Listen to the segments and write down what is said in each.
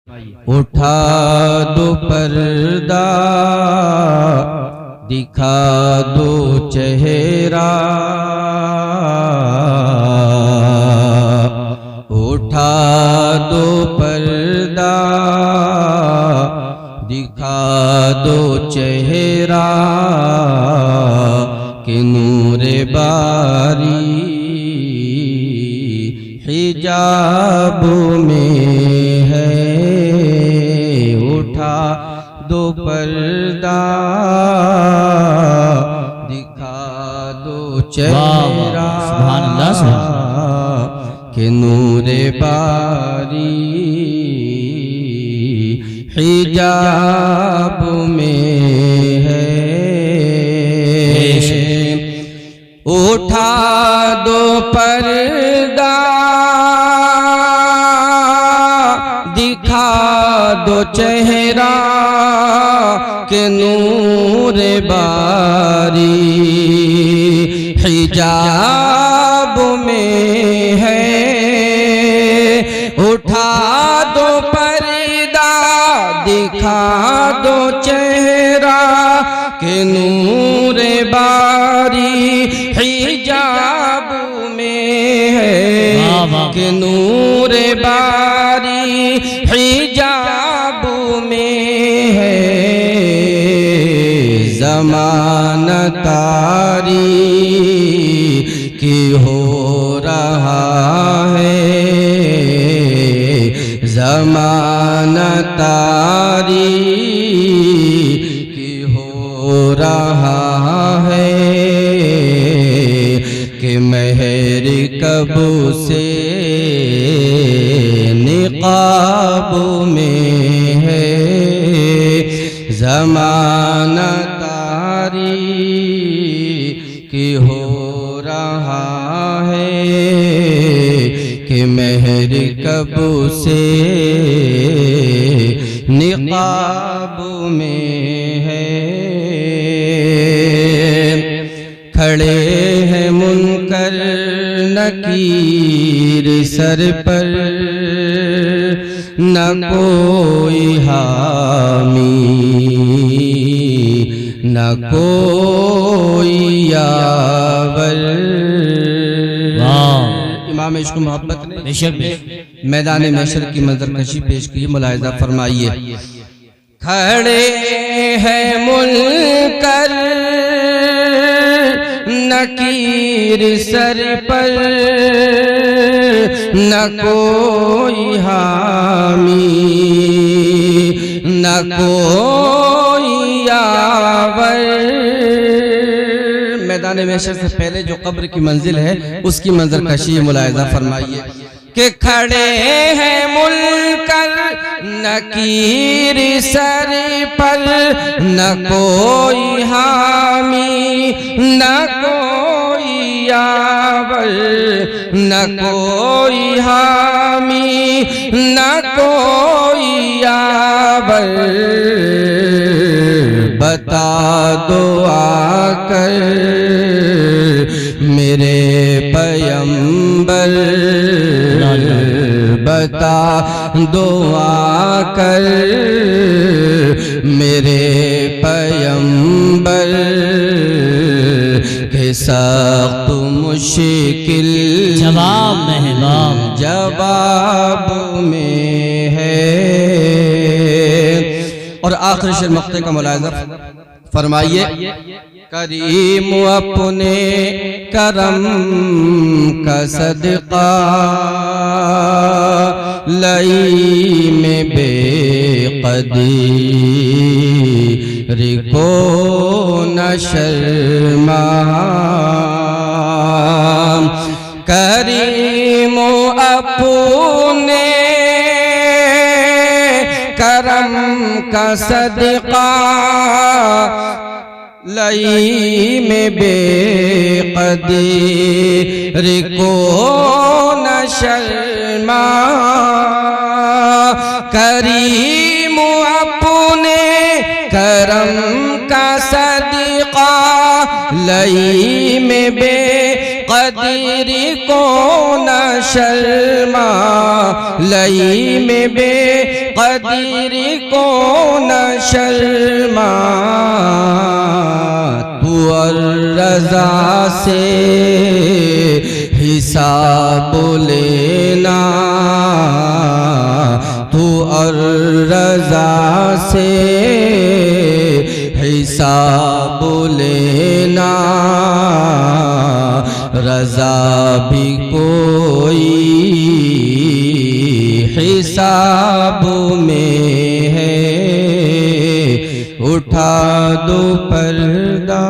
उठा दो पर्दा, दिखा दो चेहरा, उठा दो पर्दा, दिखा दो चेहरा, कि नूरे बारी हिजाब में है। उठा दो पर्दा, दिखा दो चेहरा, कि नूरे बारी हिजाब में है। उठा दो पर्दा, दिखा दो चेहरा, के नूर बारी हिजाब में है। उठा दो पर्दा, दिखा दो चेहरा, के नूर बारी हिजाब में है। के नूर बारी हिजाब में है। ज़माना तारी की हो रहा है, ज़माना तारी की हो रहा है, कि मेहर कब से निकाब में है। ज़माना तारी की हो रहा है, कि मेहर कब से निकाब में है। खड़े हैं मुनकर नकीर सर पर, न कोई हामी, न कोई यावर। इमाम इश्क मोहब्बत ने मैदान महशर की मंजरकशी पेश की, मुलाहिजा फरमाइए। खड़े हैं मुनकर नकीर सर पर, न कोई हामी, न कोई यावर। मैदान महशर से पहले जो कब्र की मंजिल है, उसकी मंजरकशी मुलाहिजा फरमाइए। कि खड़े हैं मुनकर नकीर सर पर, न कोई हामी, न कोई यावर, न कोई हामी, न कोई यावर। बता दो आकर मेरे पैगंबर, बता दो आकर मेरे पैगंबर, के सख्त मुश्किल जवाब में है। और आखिरी शेर मक्ते का मुलाहिजा फरमाइए। करीम अपने करम का सदका, लई में बेकदीर को न शर्मा। करीम अपने करम का सदका, लई में बेकदीर को न शर्मा। करीम अपने करम का सदका, लई में बेकदीर कदीरी को न शर्मा, लई में बे कदीरी को न शर्मा, तू और रजा से हिसाब लेना, तू और रजा से हिसाब लेना, रजा भी कोई हिसाब में है, उठा दो पर्दा।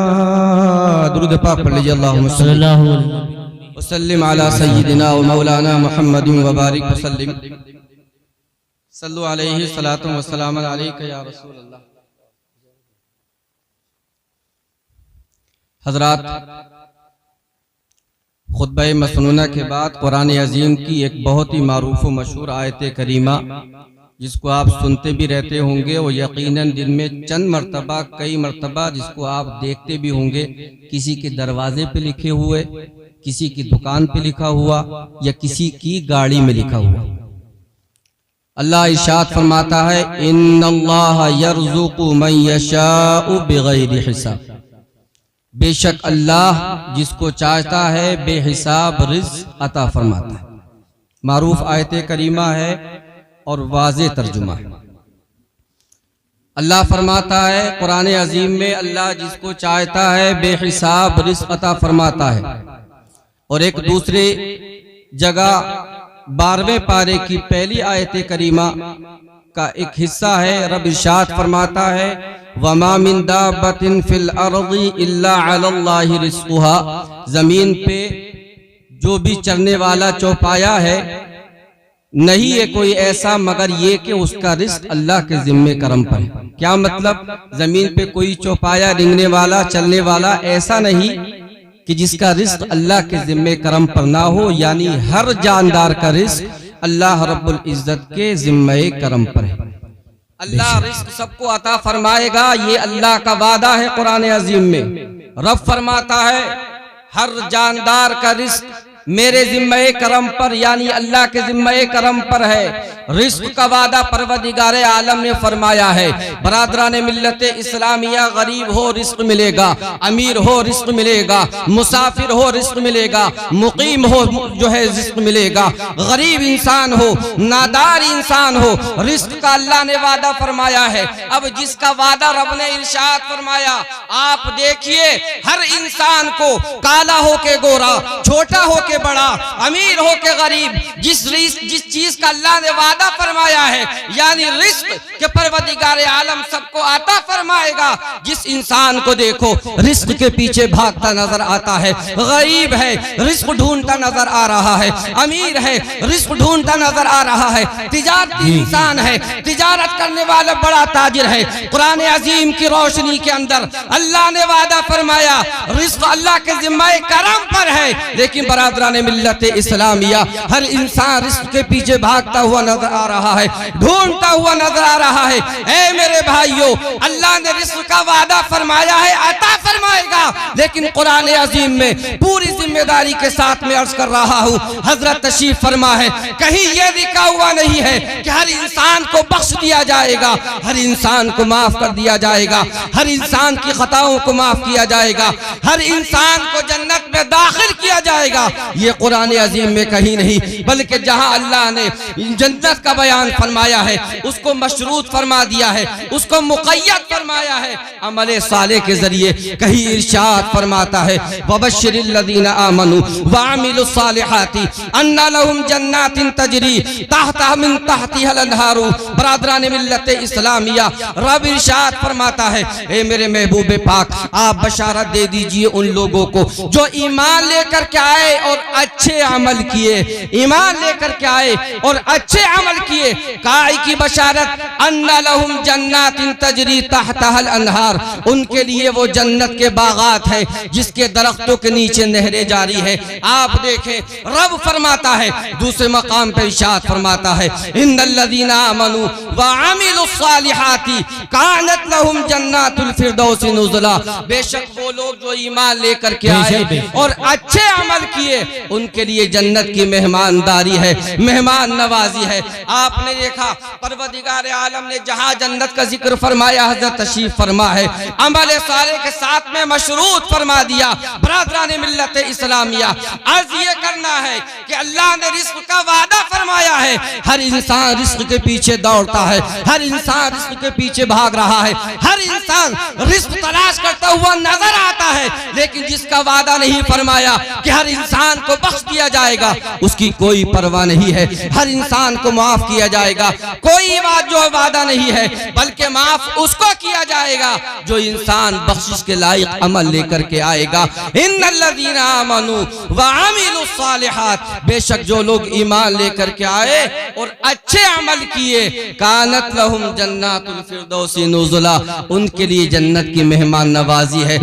दुरूद पाक पढ़ लीजिए, अल्लाहुम्मा सल्लल्लाहु अलैहि वसल्लम अला सय्यिदिना व मौलाना मुहम्मदिन व बारिक वसल्लम। सल्लु अलैहि सलातु व सलाम अलैका या रसूल अल्लाह। हज़रात, खुतबा मसनूना के बाद कुरान अजीम की एक बहुत ही मारूफ व मशहूर आयत करीमा, जिसको आप सुनते भी रहते होंगे और यकीनन दिन में चंद मरतबा, कई मरतबा जिसको आप देखते भी होंगे, किसी के दरवाजे पे लिखे हुए, किसी की दुकान पे लिखा हुआ या किसी की गाड़ी में लिखा हुआ। अल्लाह इरशाद फरमाता है, इन्नल्लाह यर्ज़ुक़ु मन यशाउ बिगैरि हिसाब। बेशक अल्लाह जिसको चाहता है बेहिसाब रिज़्क़ अता फरमाता है। मारूफ आयत करीमा है और वाज़े तर्जुमा है। अल्लाह फरमाता है कुरान अजीम में, अल्लाह जिसको चाहता है बेहिसाब रिज़्क़ अता फरमाता है। और एक दूसरे जगह 12वें पारे की पहली आयत करीमा का एक हिस्सा है, रब इरशाद फरमाता है, वमा मिन दाब्बतिन फिल अर्ज़ि इल्ला अलल्लाहि रिज़्क़ुहा। जमीन पे जो भी चरने वाला चौपाया है, नहीं है कोई ऐसा मगर ये कि उसका रिज़्क़ अल्लाह के जिम्मे करम पर है। क्या मतलब? जमीन पे कोई चौपाया, रिंगने वाला, चलने वाला ऐसा नहीं कि जिसका रिज़्क़ अल्लाह के जिम्मे करम पर ना हो, यानी हर जानदार का रिज़्क़ अल्लाह रब्बुल इज्जत के जिम्मे करम पर है। अल्लाह रिज़्क़ सबको अता फरमाएगा, ये अल्लाह का वादा है कुरान अजीम में। रब फरमाता है हर जानदार का रिज़्क़ मेरे जिम्मे करम पर, यानी अल्लाह के जिम्मे करम पर है। रिज़्क़ का वादा परवरदिगार आलम ने फरमाया है। बरादरान मिल्लत इस्लामिया, गरीब हो रिज़्क़ मिलेगा, अमीर हो रिज़्क़ मिलेगा, मुसाफिर हो रिज़्क़ मिलेगा, मुकीम हो जो है रिज़्क़ मिलेगा, गरीब इंसान हो, नादार इंसान हो, रिज़्क़ का अल्लाह ने वादा फरमाया है। अब जिसका वादा रब ने इरशाद फरमाया, आप देखिए हर इंसान को, काला हो के गोरा, छोटा हो के बड़ा, अमीर हो के गरीब, जिस चीज का अल्लाह ने वादा फरमाया है, यानी रिज़्क़ के परवरदिगार आलम सबको आता फरमाएगा। जिस इंसान को देखो रिज़्क़ के पीछे भागता नजर आता है, गरीब है रिज़्क़ ढूंढता नजर आ रहा है, अमीर है रिज़्क़ ढूंढता नजर आ रहा है, तिजारती इंसान है, तिजारत करने वाला बड़ा ताजिर है। कुरान अजीम की रोशनी के अंदर अल्लाह ने वादा फरमाया, रिज़्क़ अल्लाह के जिम्मे करम पर है। लेकिन बरादरान मिल्लत इस्लामिया, हर इंसान रिज़्क़ के पीछे भागता हुआ नजर आ रहा है, ढूंढता हुआ नजर आ रहा है। ऐ मेरे भाइयों, अल्लाह ने रिज़्क़ का वादा फरमाया है, अता फरमाएगा। लेकिन कुरान अजीम में पूरी जिम्मेदारी के साथ में अर्ज कर रहा हूँ, हजरत तशरीफ फरमा है, कहीं यह लिखा हुआ नहीं है कि हर इंसान को बख्श दिया जाएगा, हर इंसान को माफ कर दिया जाएगा, हर इंसान की खताओं को माफ किया जाएगा, हर इंसान को जन्नत में दाखिल किया जाएगा। ये कुरान अजीम में कहीं नहीं, बल्कि जहां अल्लाह ने जन्नत का बयान फरमाया है, उसको मशरूत फरमा दिया है, उसको मुक़य्यद फरमाया है अमल साले के जरिए। कहीं इरशाद फरमाता है, वबश्शिरिल लज़ीना आमनू व अमिलुस सालिहाति अन्ना लहुम जन्नातिन तजरी तहता मिन तहतिहल अन्हारू। बरादरान मिल्लत इस्लामिया, रब इरशाद फरमाता है, ए मेरे महबूब पाक, आप बशारत दे दीजिए उन लोगों को जो ईमान लेकर के आए और अच्छे अमल किए, ईमान लेकर के आए और अच्छे अमल किए, काई की बशारत अन्ना लहुम जन्नातिन तजरी तहतहल अनहार, उनके लिए वो जन्नत के बागात है जिसके दरख्तों के नीचे नहरें जारी है। आप देखें रब फरमाता है दूसरे मकाम पे इरशाद फरमाता है इन्नल्लज़ीना आमनू व अमिलुस्सालिहाति कानत लहुम जन्नातुल फिरदौसी नुज़ुला, बेशक वो लोग जो ईमान लेकर के आए और अच्छे अमल किए उनके लिए जन्नत की मेहमानदारी है, मेहमान नवाजी है। आपने देखा परवरदिगार आलम ने जहां जन्नत का जिक्र फरमाया, हजरत तशरीफ फरमा है अमल साले के साथ में मशरूत फरमा दिया। बरादरान मिल्लत इस्लामिया, अर्ज ये करना है कि अल्लाह ने रिस्क का वादा फरमाया है, हर इंसान रिस्क के पीछे दौड़ता है, हर इंसान रिस्क के पीछे भाग रहा है, हर इंसान रिस्क तलाश करता हुआ नजर आता है, लेकिन जिसका वादा नहीं फरमाया कि हर इंसान को बख्श दिया जाएगा उसकी कोई परवाह नहीं है, हर इंसान को माफ किया जाएगा, कोई बात जो वादा नहीं है, बल्कि माफ उसको किया जाएगा जो इंसान बख्शिश के लायक अमल लेकर के आएगा। इन्नल्लज़ीना आमनू व अमिलुस्सालिहात, बेशक जो लोग ईमान लेकर के आए और अच्छे अमल किए, कानत लहुम जन्नातुल फिरदौसी नुज़ुला, उनके लिए जन्नत की मेहमान नवाजी है।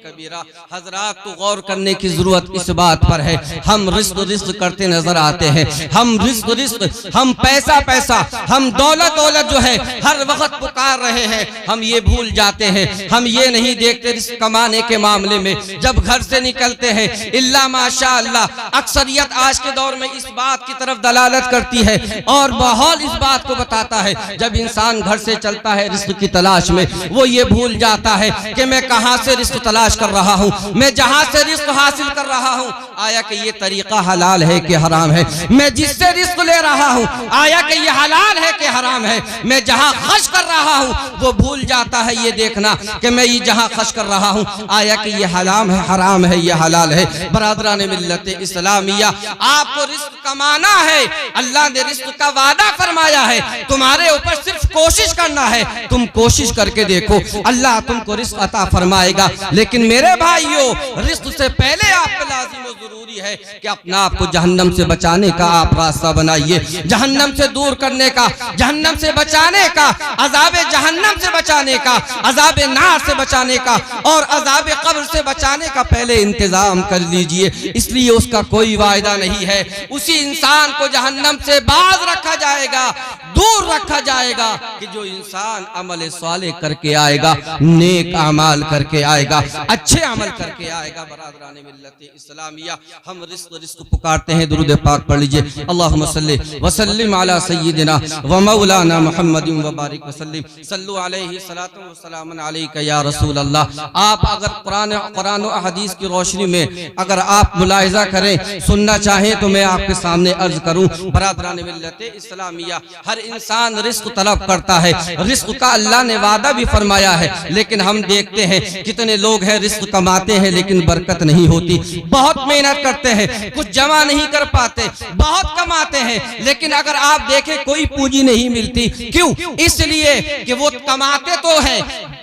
कबीरा हजरात, तो गौर करने की जरूरत इस बात पर है, हम रिस्क रिस्क करते नजर आते हैं, हम रिस्क हम पैसा हम दौलत जो है हर वक्त पुकार रहे हैं, हम ये भूल जाते हैं, हम ये नहीं देखते रिस्क कमाने के मामले में जब घर से निकलते हैं इल्ला माशाअल्लाह, अक्सरियत आज के दौर में इस बात की तरफ दलालत करती है और माहौल इस बात को बताता है, जब इंसान घर से चलता है रिस्क की तलाश में वो ये भूल जाता है कि मैं कहां से रिस्क तलाश कर रहा हूं, मैं जहां से रिस्क हासिल कर रहा हूं आया कि ये तरीका हलाल है कि हराम है, मैं जिससे रिस्क ले रहा हूं आया कि ये हलाल है कि हराम है, मैं जहां खर्च कर रहा हूं वो भूल जाता है ये देखना कि मैं ये जहां खर्च कर रहा हूं आया कि ये हराम है, हराम है, ये हलाल है। बरादरान मिल्लत इस्लामिया, आपको रिस्क कमाना है, अल्लाह ने रिस्क का वादा फरमाया है, तुम्हारे ऊपर सिर्फ कोशिश करना है, तुम कोशिश करके देखो अल्लाह तुमको रिस्क अता फरमाएगा। लेकिन मेरे भाइयों, रिस्क से पहले आपको लाजिम और जरूरी है कि अपना आपको जहन्नम से बचाने का आप रास्ता बनाइए, जहन्नम से दूर करने का, जहन्नम से बचाने का, अजाब जहन्नम से बचाने का, अजाब नार से बचाने का और अजाब कब्र से बचाने का पहले इंतजाम कर लीजिए। इसलिए उसका कोई वायदा नहीं है, उसी इंसान को जहन्नम से बाज रखा जाएगा, दूर रखा जाएगा कि जो इंसान अमल साले करके आएगा, नेक अमाल करके आएगा, अच्छे अमल करके आएगा। बरादरान मिल्लत इस्लामिया, हम रिस्क पुकारते हैं, दुरूद पाक पढ़ लीजिए। अल्लाहुम्मा सल्ली व सल्लिम अला सय्यिदिना व मौलाना मुहम्मदिन व बारिक व सल्लिम सल्लु अलैहि सलातु व सलामुन अलैका या रसूल अल्लाह। आप अगर कुरान और हदीस की रोशनी में अगर आप मुलाहिजा करें, सुनना चाहें तो मैं आपके सामने अर्ज करूं। बरादरान मिल्लत इस्लामिया, हर इंसान रिस्क तलब करता है, रिस्क का अल्लाह ने वादा भी फरमाया है, लेकिन हम देखते हैं कितने लोग हैं रिस्क कमाते हैं लेकिन बरकत नहीं होती, बहुत मेहनत करते हैं कुछ जमा नहीं कर पाते, बहुत कमाते हैं लेकिन अगर आप देखें कोई पूंजी नहीं मिलती। क्यों? इसलिए कि वो कमाते तो है,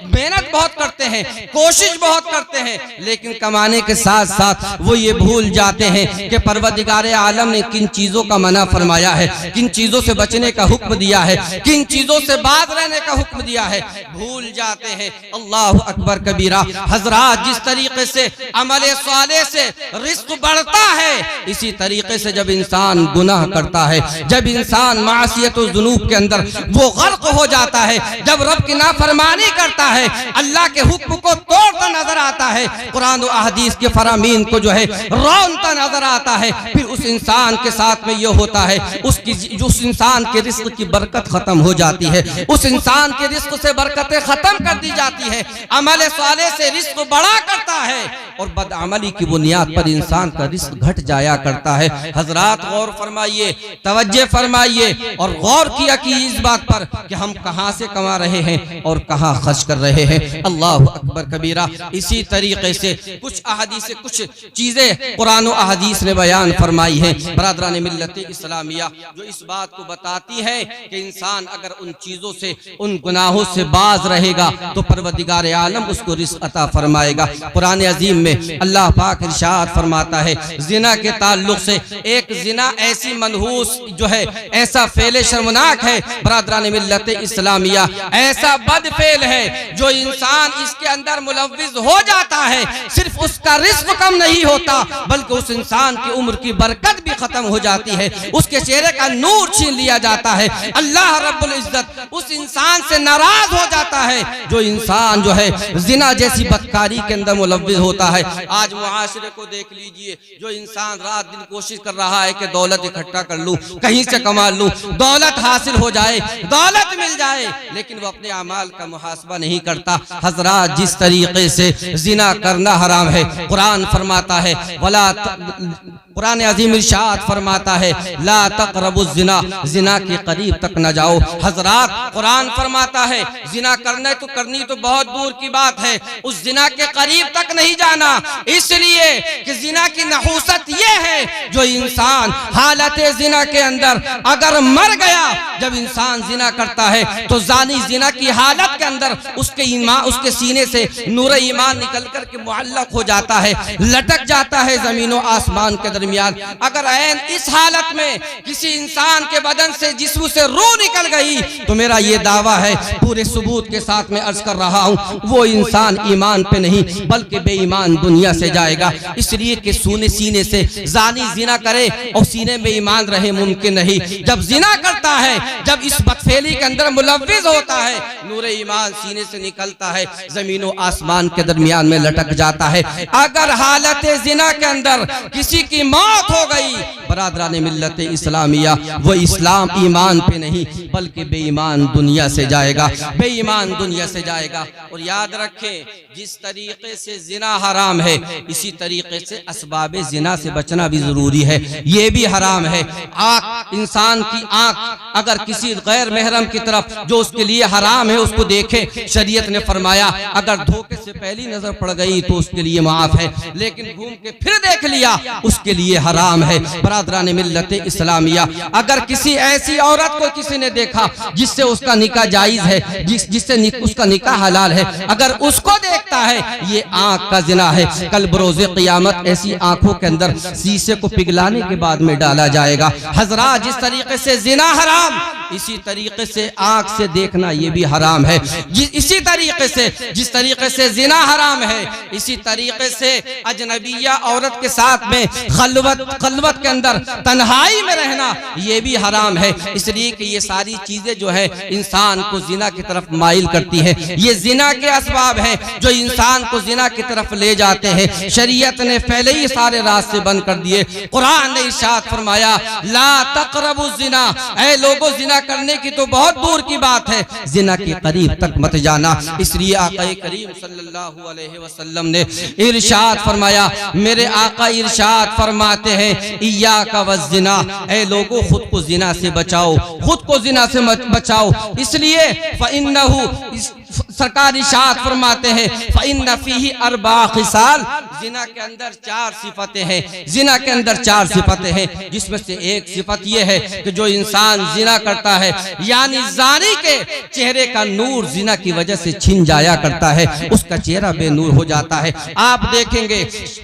मेहनत बहुत करते हैं, कोशिश बहुत करते हैं, लेकिन कमाने के साथ साथ वो ये भूल जाते हैं कि परवरदिगार आलम ने किन चीजों का मना फरमाया है, किन चीजों से बचने का हुक्म दिया है, किन चीजों से बात रहने का हुक्म दिया है, भूल जाते हैं। अल्लाह अकबर कबीरा। हजरात, जिस तरीके से अमल साले से रिस्क बढ़ता है, इसी तरीके से जब इंसान गुनाह करता है, जब इंसान मासियत और जुनूब के अंदर वो गर्क हो जाता है, जब रब की नाफरमानी करता है, अल्लाह के हुक्म को तोड़ता नजर आता है, कुरान और अहदीस के फरामीन को जो है रौनता नजर आता है, फिर उस इंसान के साथ में ये होता है उस इंसान के रिस्क की बरकत खत्म हो जाती है, उस इंसान के रिस्क से बरकतें खत्म कर दी जाती है, अमल साले से रिस्क बढ़ा करता है और बदअमली की बुनियाद पर इंसान का रिस्क घट जाया करता है। हजरात, गौर फरमाइए, तवज्जो फरमाइए और गौर किया कि इस बात पर कि हम कहां से कमा रहे हैं और कहां खर्च कर रहे हैं। अल्लाह अकबर कबीरा। इसी तरीके से कुछ अहादीस, कुछ चीजें कुरान और अहादीस ने बयान फरमाई हैं बरादरान मिल्लत इस्लामिया, जो इस बात को बताती है कि इंसान अगर उन चीजों से, उन गुनाहों से बाज रहेगा तो परवरदिगार आलम उसको रिस्क अता फरमाएगा। कुरान अजीम में में अल्लाह पाक इरशाद फरमाता है जिना के ताल्लुक से, एक जिना ऐसी मनहूस जो है, ऐसा फेल शर्मनाक है बरादरान मिल्लत इस्लामिया, ऐसा बद फेल है जो इंसान इसके अंदर मुलव्विज हो जाता है, सिर्फ उसका रिस्क कम नहीं होता बल्कि उस इंसान की उम्र की बरकत भी खत्म हो जाती है, उसके चेहरे का नूर छीन लिया जाता है। अल्लाह रब्बुल इज्जत उस इंसान से नाराज हो जाता है जो इंसान जो है जिना जैसी बदकारी के अंदर मुलव्विज होता है। आज मुआशरे को देख लीजिए, जो इंसान रात दिन कोशिश कर रहा है कि दौलत इकट्ठा कर लूं, कहीं से कमा लूं, दौलत हासिल हो जाए, दौलत मिल जाए, लेकिन वो अपने अमाल का मुहासबा नहीं करता। हजरात, जिस तरीके से जिना करना हराम है, कुरान फरमाता है वला, कुरान अजीम इरशाद फरमाता है ला तक़रबु ज़िना, जिना के करीब तक न जाओ। हजरात, कुरान फरमाता है जिना करना तो करनी तो बहुत दूर की बात है, उस जिना के करीब तक नहीं जाना, इसलिए कि जिना की नहूसत ये है जो इंसान हालत जिना के अंदर अगर मर गया, जब इंसान जिना करता है तो जानी जिना की हालत के अंदर उसके ईमान, उसके सीने से नूर ईमान निकल कर के मुअल्लक हो जाता है, लटक जाता है जमीन और आसमान के दरमियान। अगर ऐन इस हालत में किसी इंसान के बदन से, जिस्म से रूह निकल गई, तो मेरा ये दावा है पूरे सबूत के साथ में अर्ज कर रहा हूँ, वो इंसान ईमान पे नहीं बल्कि बेईमान दुनिया से जाएगा। इसलिए कि सीने से जानी जिना करे और सीने में ईमान रहे मुमकिन नहीं। जब जिना करता है, जब इस बदफेली के अंदर मुलव्विज होता है, नूर ईमान सीने से निकलता है, जमीन और आसमान के दरमियान में लटक जाता है। अगर हालत जिना के अंदर किसी की मौत हो गई, बरादरान मिल्लत इस्लामिया, वो इस्लाम ईमान पे नहीं बल्कि बेईमान दुनिया से जाएगा, बेईमान दुनिया से जाएगा। और याद रखें, जिस तरीके से जिना हराम है, इसी तरीके से असबाब जिना से बचना भी जरूरी है, ये भी हराम है। आँख, इंसान की आँख अगर किसी गैर महरम की तरफ, जो उसके लिए हराम है, उसको देखे, शरीयत ने फरमाया अगर धोखे से पहली नजर पड़ गई तो उसके लिए माफ है, लेकिन घूम के फिर देख लिया उसके लिए हराम है। बरादरान मिल्लत इस्लामिया, अगर किसी ऐसी औरत को किसी ने देखा जिससे उसका निकाह जायज है, जिससे उसका निकाह हलाल है, अगर उसको देखता है, ये आंख का जिना है। कल बरोज़े क़यामत ऐसी आंखों के अंदर शीशे को पिघलाने के बाद में डाला जाएगा। हजरात, जिस तरीके से जिना हराम, इसी तरीके से आंख से देखना ये भी हराम है। इसी तरीके से जिस तरीके से जिना हराम है, इसी तरीके से अजनबिया औरत के साथ में खलवत के अंदर तन्हाई में रहना ये भी हराम है। इसलिए कि ये सारी चीजें जो है इंसान को जिना की तरफ माइल करती है। ये जिना के असबाब हैं जो इंसान को जिना की तरफ ले जाते हैं। शरीयत ने पहले ही सारे रास्ते बंद कर दिए। कुरान ने इरशाद फरमाया ला तक़रबु ज़िना, ऐ लोगों, जिना करने की तो बहुत दूर की बात है, जिना के करीब तक मत जाना। इसलिए आका करीम सल्लल्लाहु अलैहि वसल्लम ने इरशाद फरमाया, मेरे आका इरशाद फरमाते हैं इय्याका वज़्ज़िना, ऐ लोगों, खुद को जिना से बचाओ, खुद को जिना से बचाओ। इसलिए फ़इन्नहु, सरकार इरशाद फरमाते हैं फ़इन्न फ़ीही अर्बा ख़िसाल, जिना के अंदर 4 सिफतें हैं, जिना के अंदर 4 सिफतें हैं, जिसमें से एक सिफत यह है कि जो इंसान जिना करता है, यानी जानी के चेहरे का नूर जिना की वजह से छिन जाया करता है, उसका चेहरा बेनूर हो जाता है। आप देखेंगे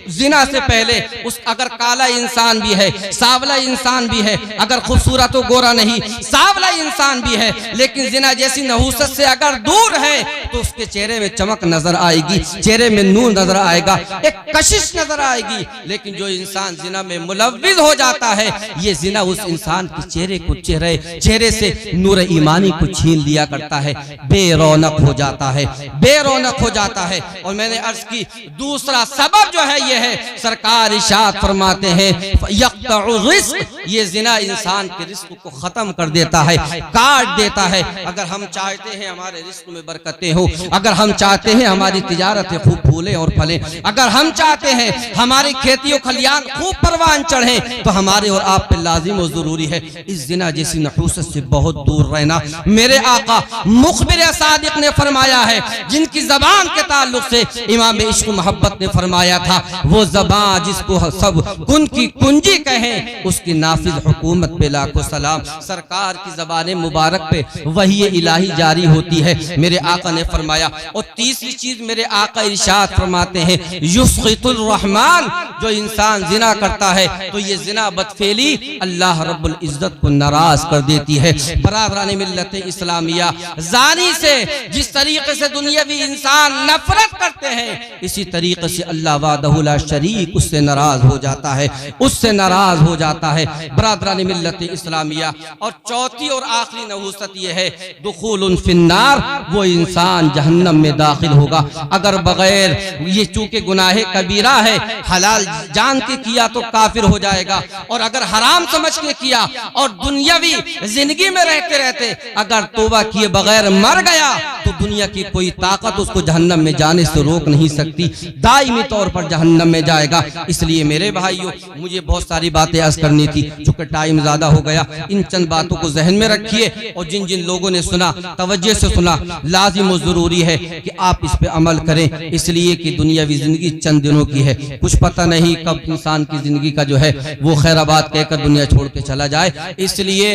जिना से पहले अगर काला इंसान भी है, सावला इंसान भी है, अगर खूबसूरत और गोरा नहीं, सावला इंसान भी है, लेकिन जिना जैसी नहूसत से अगर दूर है तो उसके चेहरे में चमक नजर आएगी, चेहरे में नूर नजर आएगा, एक कशिश नजर आएगी। लेकिन जो इंसान जिना में मुलव्विज हो जाता है, ये जिना उस इंसान के चेहरे से नूर ईमानी को छीन लिया करता है, बेरौनक हो जाता है, बेरौनक हो जाता है। और मैंने अर्ज की दूसरा सबब जो है ये है, सरकार इरशाद फरमाते हैं यक़्तउ रिज़्क़, ये जिना इंसान के रिज़्क़ को खत्म कर देता है, काट देता है। अगर हम चाहते हैं हमारे रिज़्क़ में बरकतें हो, अगर हम चाहते हैं हमारी तिजारतें खूब फूलें और फलें, अगर हम चाहते हैं हमारी खेतियों खलियान खूब परवान चढ़े, तो हमारे और आप पे लाजिम और जरूरी है इस जिना जैसी नहूसत से बहुत दूर रहना। मेरे आका मुखबिर सादिक ने फरमाया है, जिनकी जबान के ताल्लुक से इमाम इश्क मोहब्बत ने फरमाया था, वो जबान जिसको सब कुन की कुंजी कहें, उसकी नाफिज हुकूमत पे लाखों सलाम। सरकार की जबान मुबारक पे वही इलाही जारी होती है। मेरे आका ने फरमाया। और तीसरी चीज मेरे आका इरशाद फरमाते हैं, युस्खितुर रहमान, जो इंसान जिना करता है तो ये जिना बदफेली अल्लाह रब्बुल इज्जत को नाराज कर देती है। बराबरान मिल्लत इस्लामिया, जानी से जिस तरीके से दुनियावी इंसान नफरत करते हैं, इसी तरीके से अल्लाह वादहु ला शरीक उससे नाराज हो जाता है, उससे नाराज हो जाता है। बराबरान मिल्लत इस्लामिया, और चौथी और आखिरी नहूसत यह है, दुखूलुन फिन्नार, वो इंसान जहन्नम में दाखिल होगा अगर बगैर, ये चूंकि गुनाहे कबीरा है, हलाल जान के किया तो काफिर हो जाएगा, और अगर हराम समझ के किया और दुनियावी जिंदगी में रहते रहते अगर तौबा किए बगैर मर गया तो दुनिया की कोई ताकत उसको जहन्नम में जाने से रोक नहीं सकती, दायमी तौर पर जहन्नम में जाएगा। इसलिए मेरे भाइयों, मुझे बहुत सारी बातें अर्ज करनी थी, चूंकि टाइम ज्यादा हो गया। इन चंद बातों को जहन में रखिए, और जिन जिन लोगों ने सुना तवज्जो से सुना, लाजिम और जरूरी है कि आप इस पे अमल करें, इसलिए कि दुनियावी जिंदगी चंद दिनों की है, कुछ पता नहीं कब इंसान की जिंदगी का जो है वो खैराबाद कहकर दुनिया छोड़ के चला जाए। इसलिए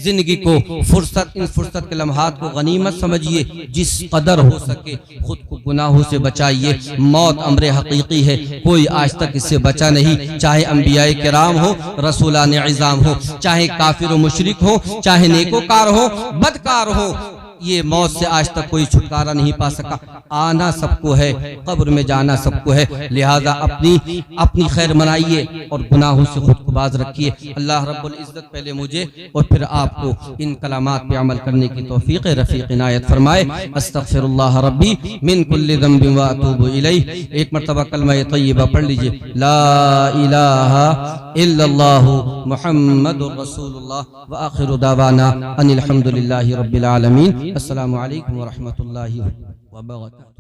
जिंदगी को फुर्सत, इन फुर्सत के लम्हात को गनीमत समझिए, जिस कदर हो सके खुद को गुनाहों से बचाइए। मौत अम्र हकीकी है, कोई आज तक इससे बचा नहीं, चाहे अंबियाए किराम हो, रसूलान इज़ाम हो, चाहे काफिर व मुशरिक हो, चाहे नेकोकार हो, बदकार हो, ये मौत से आज तक कोई छुटकारा नहीं पा सका। आना सबको है, कब्र में जाना सबको है, लिहाजा अपनी खैर मनाइए और गुनाहों से खुद को बाज रखिए। अल्लाह रब्बुल इज्जत पहले मुझे और फिर आपको इन कलामात पे अमल करने की तौफीक रफीक इनायत फरमाए। अस्तगफिरुल्लाह रब्बी मिन कुल्लि ज़ंबिन व अतूबु इलैहि। एक मरतबा कलमा तय्यबा पढ़ लीजिए, ला इलाहा इल्लल्लाहु मुहम्मदुर रसूलुल्लाह व आखिरु दावाना अनिल हम्दुलिल्लाहि रब्बिल आलमीन। अस्सलामु अलैकुम व रहमतुल्लाहि व बरकातुहू।